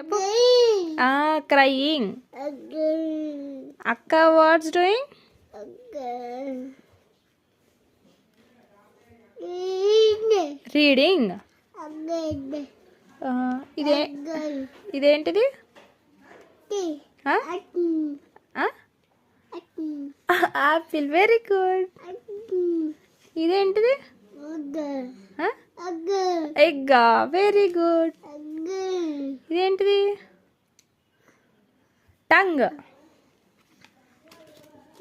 చెప్పు. క్రయింగ్. అక్క what's doing? Reading. ఇదేంటిది? ఆపిల్. Very good. ఇదేంటిది? ఎగ్గా. Very good. ఇదేంటిది? టంగ్.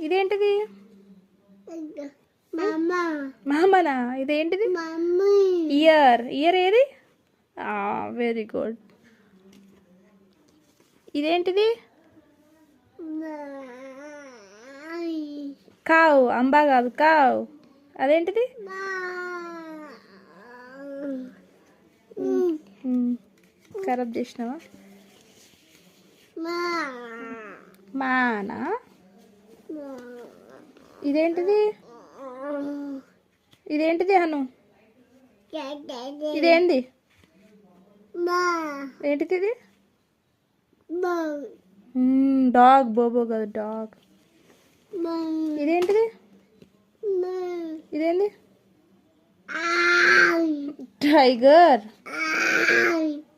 ఇదేంటిది? మామనా. ఇదేంటిది? ఇయర్. ఇయర్ ఏది? Very good. ఇదేంటిది? కావ్. అంబా కాదు, కావ్. అదేంటిది? ఖరాబ్ చేసినావా? మానా. ఇదేంటిది? ఇదేంటిది అను? ఇదేంది? ఏంటిది ఇది? డాగ్. బోబో కాదు, డాగ్. ఇదేంటిది? ఇదేంది? టైగర్.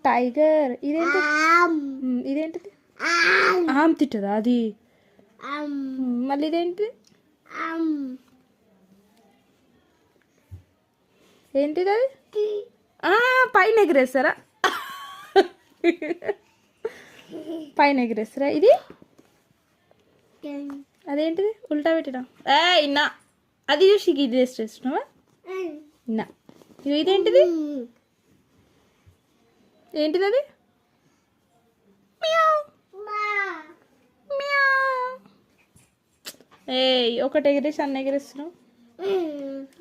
టైగర్. ఇదేంటి? ఇదేంటిది? ఆమ్ తింటదా అది? మళ్ళీ ఇదేంటి? ఏంటిది అది? పైన ఎగిరేస్తారా? పైన ఎగిరేస్తారా? ఇది అదేంటిది? ఉల్టా పెట్టినా. ఇన్నా అది చూసి ఇది చేస్తున్నావా? ఇన్నా. ఇదేంటిది? ఏంటిది అది? ఒకటి ఎగిరేసి అన్న ఎగిరేస్తున్నావు.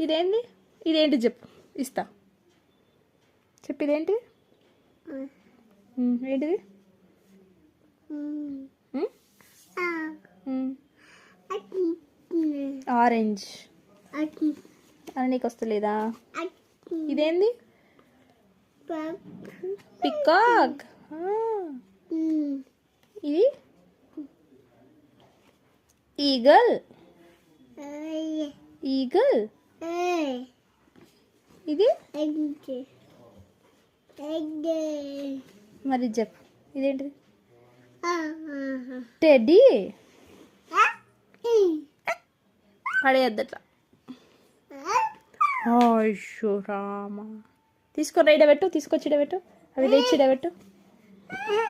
ఇదేంటి? ఇదేంటి చెప్పు, ఇస్తా. చెప్పు. ఇదేంటిది? ఏంటిది? ఆరెంజ్. అని నీకు వస్తలేదా? ఇదేంది? పికాక్. ఇది ఈగల్. ఈగల్. ఇది మరి చెప్పు. ఇదేంటిది? టెడ్డీ. పడేయద్దట్లా. రామా. తీసుకో. ఇడబెట్టు. తీసుకొచ్చి ఇడబెట్టు. అవి తెచ్చి ఇడబెట్టు.